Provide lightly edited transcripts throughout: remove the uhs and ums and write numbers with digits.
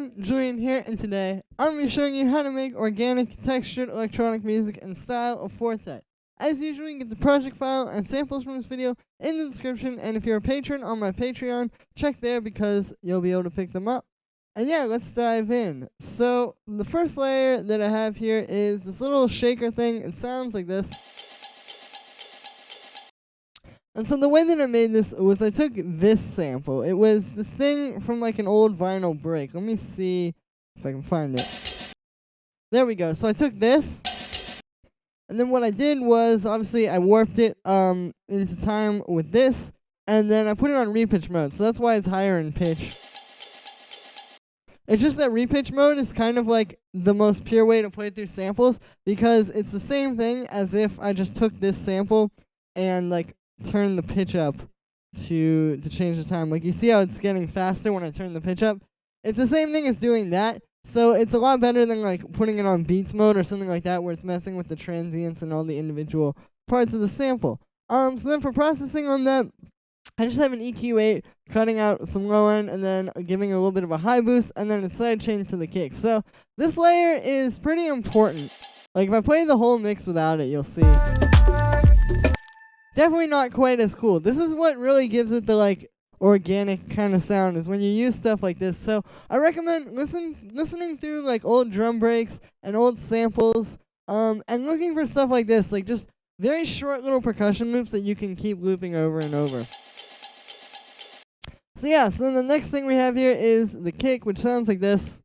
everyone, Julian here, and today I'm going to be showing you how to make organic textured electronic music in style of Fortet. As usual, you can get the project file and samples from this video in the description, and if you're a patron on my Patreon, check there because you'll be able to pick them up. And yeah, let's dive in. So the first layer that I have here is this little shaker thing. It sounds like this. And so the way that I made this was I took this sample. It was this thing from like an old vinyl break. Let me see if I can find it. There we go. So I took this, and then what I did was obviously I warped it into time with this, and then I put it on repitch mode. So that's why it's higher in pitch. It's just that repitch mode is kind of like the most pure way to play through samples because it's the same thing as if I just took this sample and like turn the pitch up to change the time. Like you see how it's getting faster when I turn the pitch up? It's the same thing as doing that. So it's a lot better than like putting it on beats mode or something like that where it's messing with the transients and all the individual parts of the sample. So then for processing on that, I just have an EQ8 cutting out some low end and then giving a little bit of a high boost and then a side chain to the kick. So this layer is pretty important. Like if I play the whole mix without it, you'll see. Definitely not quite as cool. This is what really gives it the like organic kind of sound is when you use stuff like this. So I recommend listening through like old drum breaks and old samples and looking for stuff like this, like just very short little percussion loops that you can keep looping over and over. So yeah, so then the next thing we have here is the kick, which sounds like this.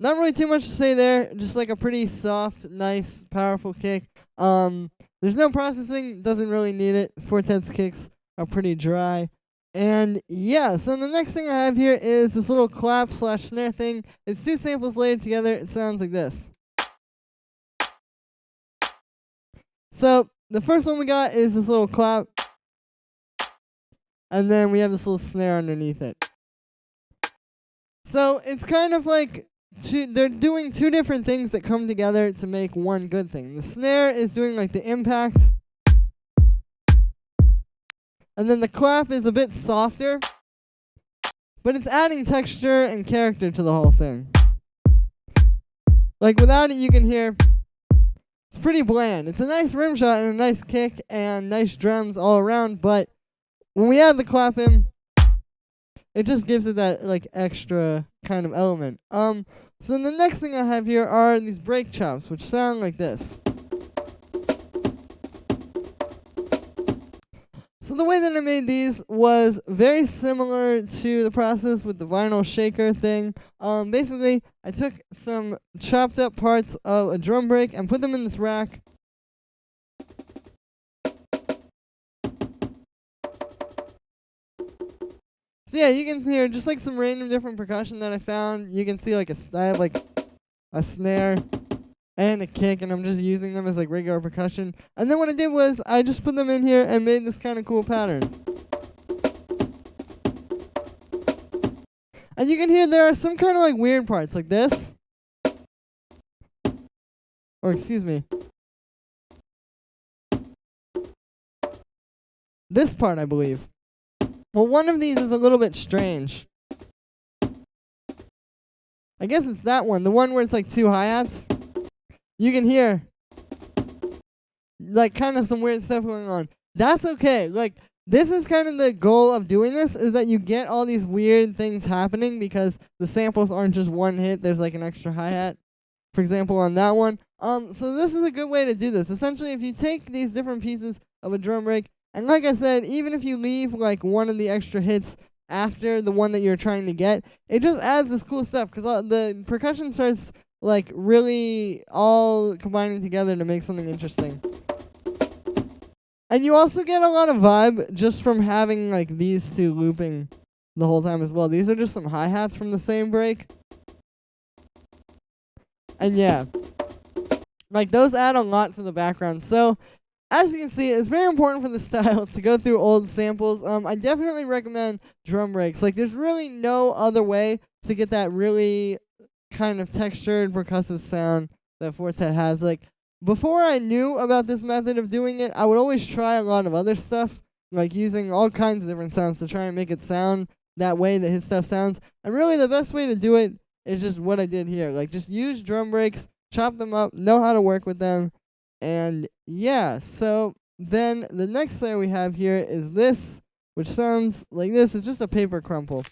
Not really too much to say there, just like a pretty soft, nice, powerful kick. There's no processing, doesn't really need it. Fortet's kicks are pretty dry. And yeah, so the next thing I have here is this little clap / snare thing. It's two samples layered together. It sounds like this. So the first one we got is this little clap. And then we have this little snare underneath it. So it's kind of like they're doing two different things that come together to make one good thing. The snare is doing like the impact, and then the clap is a bit softer, but it's adding texture and character to the whole thing. Like without it, you can hear it's pretty bland. It's a nice rim shot and a nice kick and nice drums all around, but when we add the clap in, it just gives it that like extra kind of element. So the next thing I have here are these break chops, which sound like this. So the way that I made these was very similar to the process with the vinyl shaker thing. Basically, I took some chopped up parts of a drum break and put them in this rack. So yeah, you can hear just like some random different percussion that I found. You can see like I have like a snare and a kick, and I'm just using them as like regular percussion. And then what I did was I just put them in here and made this kind of cool pattern. And you can hear there are some kind of like weird parts like this. Or excuse me. This part, I believe. Well, one of these is a little bit strange. I guess it's that one, the one where it's like two hi-hats. You can hear like kind of some weird stuff going on. That's okay. Like this is kind of the goal of doing this, is that you get all these weird things happening because the samples aren't just one hit. There's like an extra hi-hat, for example, on that one. So this is a good way to do this. Essentially, if you take these different pieces of a drum break, and like I said, even if you leave like one of the extra hits after the one that you're trying to get, it just adds this cool stuff because the percussion starts like really all combining together to make something interesting. And you also get a lot of vibe just from having like these two looping the whole time as well. These are just some hi-hats from the same break. And yeah, like those add a lot to the background. So as you can see, it's very important for the style to go through old samples. I definitely recommend drum breaks. Like, there's really no other way to get that really kind of textured percussive sound that Fortet has. Like, before I knew about this method of doing it, I would always try a lot of other stuff, like using all kinds of different sounds to try and make it sound that way that his stuff sounds. And really the best way to do it is just what I did here. Like, just use drum breaks, chop them up, know how to work with them. And yeah, so then the next layer we have here is this, which sounds like this. It's just a paper crumple.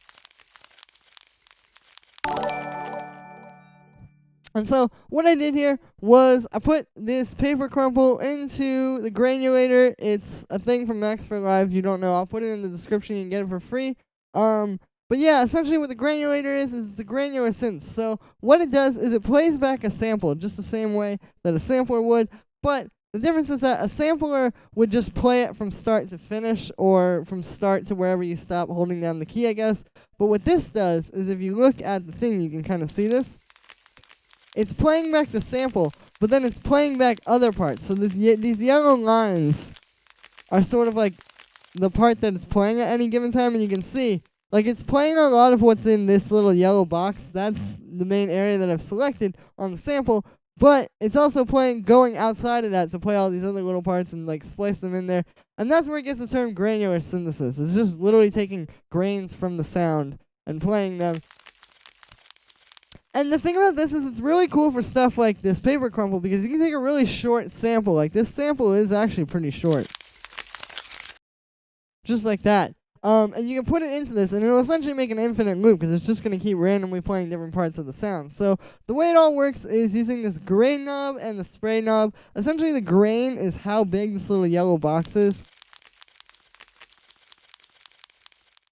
And so what I did here was I put this paper crumple into the Granulator. It's a thing from Max for Live. If you don't know, I'll put it in the description. You can get it for free. But yeah, essentially what the Granulator is it's a granular synth. So what it does is it plays back a sample just the same way that a sampler would. But the difference is that a sampler would just play it from start to finish, or from start to wherever you stop holding down the key, I guess. But what this does is if you look at the thing, you can kind of see this. It's playing back the sample, but then it's playing back other parts. So these yellow lines are sort of like the part that it's playing at any given time, and you can see, like, it's playing a lot of what's in this little yellow box. That's the main area that I've selected on the sample, but it's also playing, going outside of that to play all these other little parts and, like, splice them in there. And that's where it gets the term granular synthesis. It's just literally taking grains from the sound and playing them. And the thing about this is it's really cool for stuff like this paper crumple, because you can take a really short sample. Like, this sample is actually pretty short. Just like that. And you can put it into this, and it'll essentially make an infinite loop, because it's just going to keep randomly playing different parts of the sound. So the way it all works is using this grain knob and the spray knob. Essentially, the grain is how big this little yellow box is.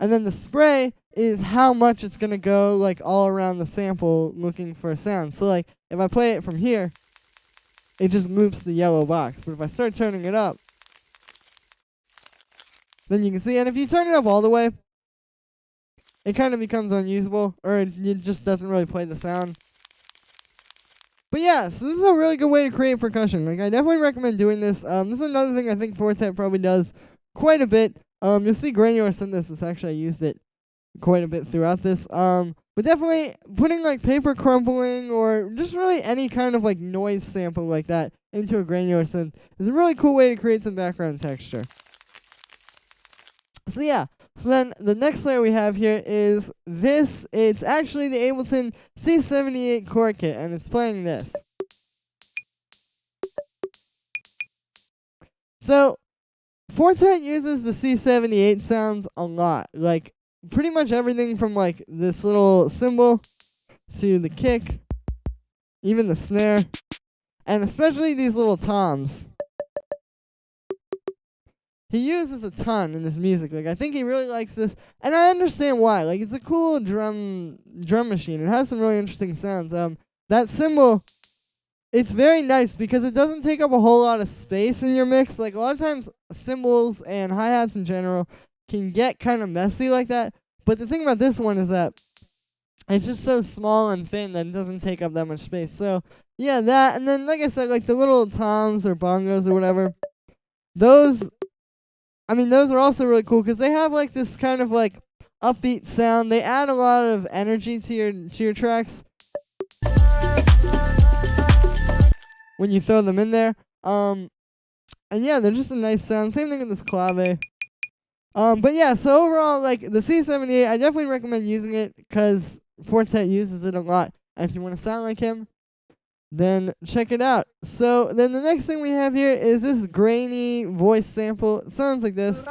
And then the spray is how much it's going to go, like, all around the sample looking for a sound. So, like, if I play it from here, it just loops the yellow box. But if I start turning it up, then you can see. And if you turn it up all the way, it kind of becomes unusable, or it just doesn't really play the sound. But yeah, so this is a really good way to create percussion. Like, I definitely recommend doing this. This is another thing I think Fortet probably does quite a bit. You'll see granular synthesis. Actually, I used it quite a bit throughout this. But definitely putting, like, paper crumpling or just really any kind of, like, noise sample like that into a granular synth is a really cool way to create some background texture. So yeah, so then the next layer we have here is this. It's actually the Ableton C78 chord kit, and it's playing this. So Fortet uses the C78 sounds a lot. Like, pretty much everything from, like, this little cymbal to the kick, even the snare, and especially these little toms. He uses a ton in his music. Like, I think he really likes this, and I understand why. Like, it's a cool drum machine. It has some really interesting sounds. That cymbal, it's very nice because it doesn't take up a whole lot of space in your mix. Like, a lot of times cymbals and hi-hats in general can get kind of messy like that. But the thing about this one is that it's just so small and thin that it doesn't take up that much space. So, yeah, that. And then, like I said, like the little toms or bongos or whatever, those are also really cool because they have, like, this kind of, like, upbeat sound. They add a lot of energy to your tracks when you throw them in there. And yeah, they're just a nice sound. Same thing with this clave. But yeah, so overall, like, the C78, I definitely recommend using it because Fortet uses it a lot. And if you want to sound like him, then check it out. So then the next thing we have here is this grainy voice sample. It sounds like this.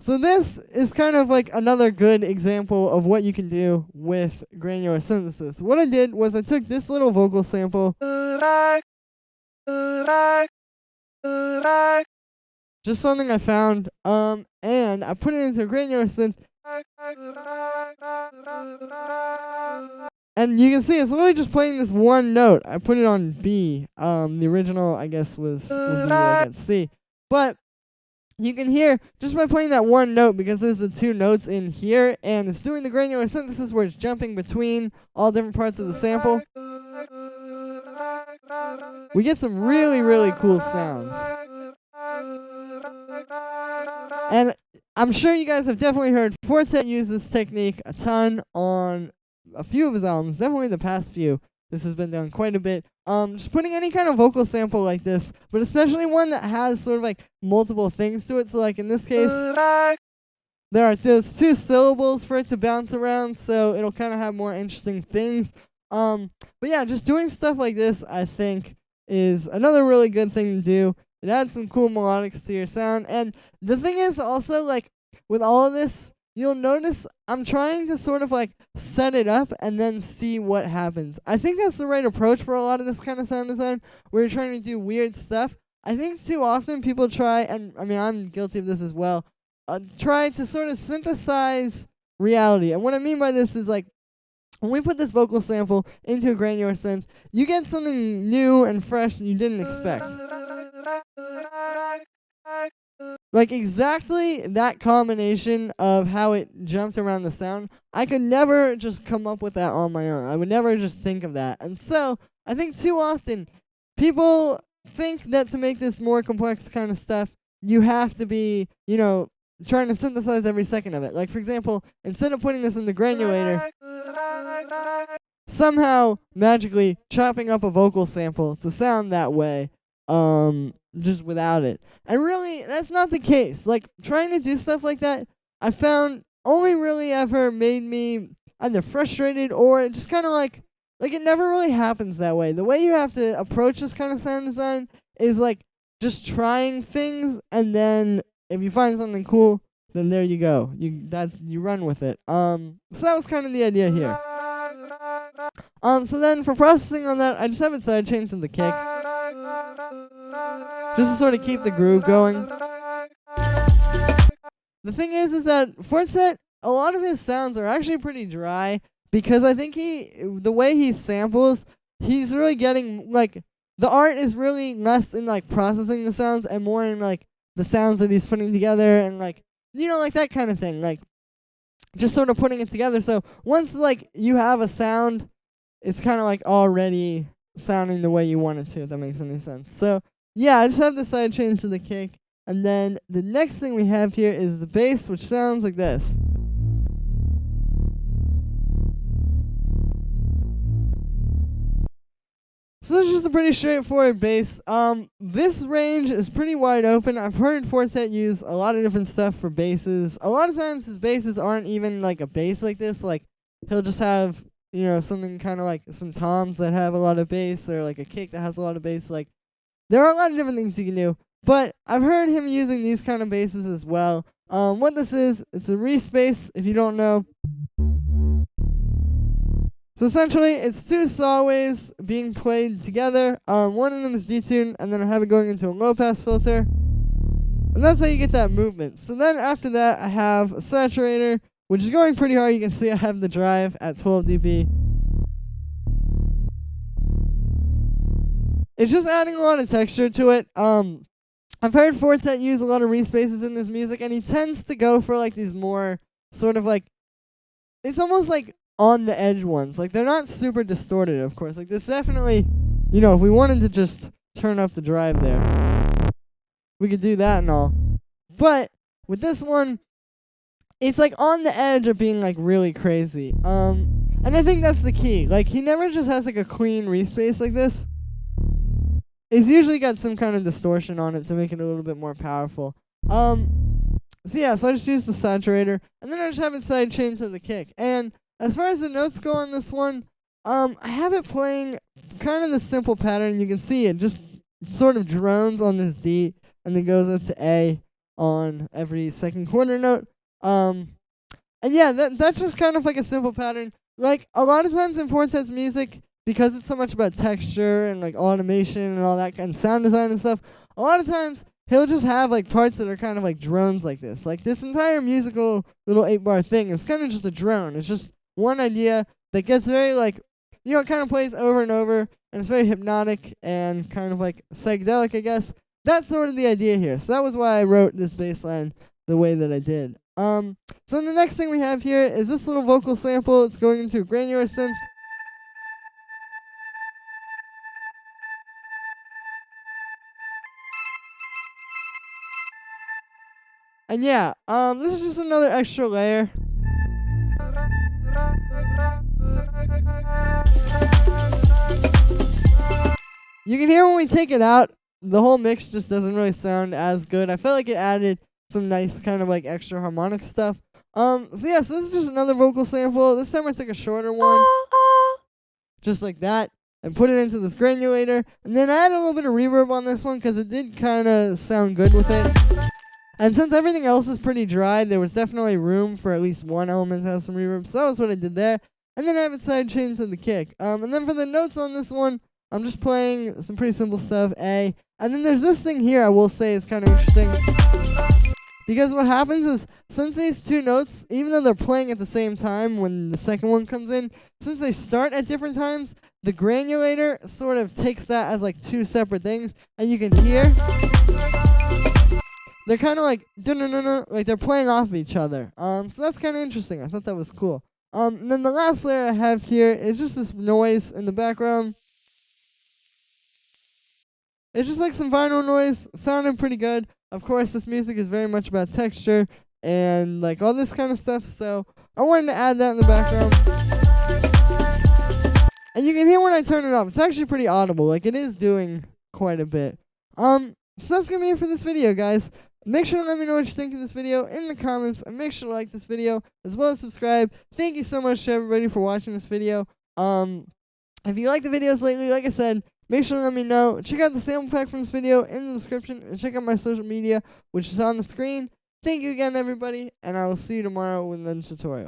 So this is kind of like another good example of what you can do with granular synthesis. What I did was I took this little vocal sample, just something I found, and I put it into a granular synth. And you can see it's literally just playing this one note. I put it on B. The original, I guess, was B, like at C. But you can hear just by playing that one note, because there's the two notes in here, and it's doing the granular synthesis where it's jumping between all different parts of the sample. We get some really, really cool sounds. And I'm sure you guys have definitely heard Fortet use this technique a ton on a few of his albums, definitely the past few. this has been done quite a bit. Just putting any kind of vocal sample like this, but especially one that has sort of like multiple things to it. So like in this case, there are those 2 syllables for it to bounce around, so it'll kind of have more interesting things. But yeah, just doing stuff like this, I think, is another really good thing to do. It adds some cool melodics to your sound. And the thing is also, like, with all of this, you'll notice I'm trying to sort of like set it up and then see what happens. I think that's the right approach for a lot of this kind of sound design, where you're trying to do weird stuff. I think too often people try, and I mean, I'm guilty of this as well, try to sort of synthesize reality. And what I mean by this is, like, when we put this vocal sample into a granular synth, you get something new and fresh that you didn't expect. Like, exactly that combination of how it jumped around the sound, I could never just come up with that on my own. I would never just think of that. And so, I think too often, people think that to make this more complex kind of stuff, you have to be, you know, trying to synthesize every second of it. Like, for example, instead of putting this in the Granulator, somehow, magically, chopping up a vocal sample to sound that way, just without it. And really, that's not the case. Like, trying to do stuff like that, I found only really ever made me either frustrated or it just kind of like it never really happens that way. The way you have to approach this kind of sound design is like just trying things, and then if you find something cool, then there you go. You run with it. So that was kind of the idea here. So then for processing on that, I just have it sidechained to the kick, just to sort of keep the groove going. The thing is that Fortet, a lot of his sounds are actually pretty dry, because I think the way he samples, he's really getting, like, the art is really less in, like, processing the sounds and more in, like, the sounds that he's putting together and, like, you know, like that kind of thing, like, just sort of putting it together. So once, like, you have a sound, it's kind of like already sounding the way you want it to, if that makes any sense. So yeah, I just have the sidechain to the kick, and then the next thing we have here is the bass, which sounds like this. So this is just a pretty straightforward bass. This range is pretty wide open. I've heard Fortet use a lot of different stuff for basses. A lot of times his basses aren't even like a bass like this. Like, he'll just have, you know, something kind of like some toms that have a lot of bass, or like a kick that has a lot of bass. Like, there are a lot of different things you can do. But I've heard him using these kind of basses as well. What this is, it's a re-space, if you don't know. So essentially, it's 2 saw waves being played together. One of them is detuned, and then I have it going into a low-pass filter. And that's how you get that movement. So then after that, I have a saturator, which is going pretty hard. You can see I have the drive at 12 dB. It's just adding a lot of texture to it. I've heard Fortet use a lot of re-spaces in his music, and he tends to go for like these more sort of like, it's almost like on the edge ones. Like, they're not super distorted, of course. Like, this definitely, you know, if we wanted to just turn up the drive there, we could do that and all. But with this one, it's like on the edge of being like really crazy. And I think that's the key. Like, he never just has like a clean re-space like this. It's usually got some kind of distortion on it to make it a little bit more powerful. So yeah, so I just use the saturator, and then I just have it sidechained to the kick. And as far as the notes go on this one, I have it playing kind of the simple pattern. You can see it just sort of drones on this D, and then goes up to A on every second quarter note. And yeah, that's just kind of like a simple pattern. Like, a lot of times in Fortet's music, because it's so much about texture and like automation and all that kind of sound design and stuff, a lot of times he'll just have like parts that are kind of like drones like this. Like, this entire musical little 8-bar thing is kind of just a drone. It's just one idea that gets very like, you know, it kind of plays over and over, and it's very hypnotic and kind of like psychedelic, I guess. That's sort of the idea here. So that was why I wrote this bass line the way that I did. So the next thing we have here is this little vocal sample. It's going into a granular synth. And yeah, this is just another extra layer. You can hear when we take it out, the whole mix just doesn't really sound as good. I felt like it added some nice kind of like extra harmonic stuff. So this is just another vocal sample. This time I took a shorter one, just like that, and put it into this Granulator. And then I added a little bit of reverb on this one because it did kind of sound good with it. And since everything else is pretty dry, there was definitely room for at least one element to have some reverb. So that was what I did there. And then I have it sidechained to the kick. And then for the notes on this one, I'm just playing some pretty simple stuff, A. And then there's this thing here I will say is kind of interesting. Because what happens is, since these two notes, even though they're playing at the same time when the second one comes in, since they start at different times, the Granulator sort of takes that as like two separate things. And you can hear they're kind of like, like they're playing off each other. So that's kind of interesting. I thought that was cool. And then the last layer I have here is just this noise in the background. It's just like some vinyl noise, sounding pretty good. Of course, this music is very much about texture and like all this kind of stuff, so I wanted to add that in the background. And you can hear when I turn it off. It's actually pretty audible. Like, it is doing quite a bit. So that's going to be it for this video, guys. Make sure to let me know what you think of this video in the comments, and make sure to like this video, as well as subscribe. Thank you so much to everybody for watching this video. If you like the videos lately, like I said, make sure to let me know. Check out the sample pack from this video in the description, and check out my social media, which is on the screen. Thank you again, everybody, and I will see you tomorrow with another tutorial.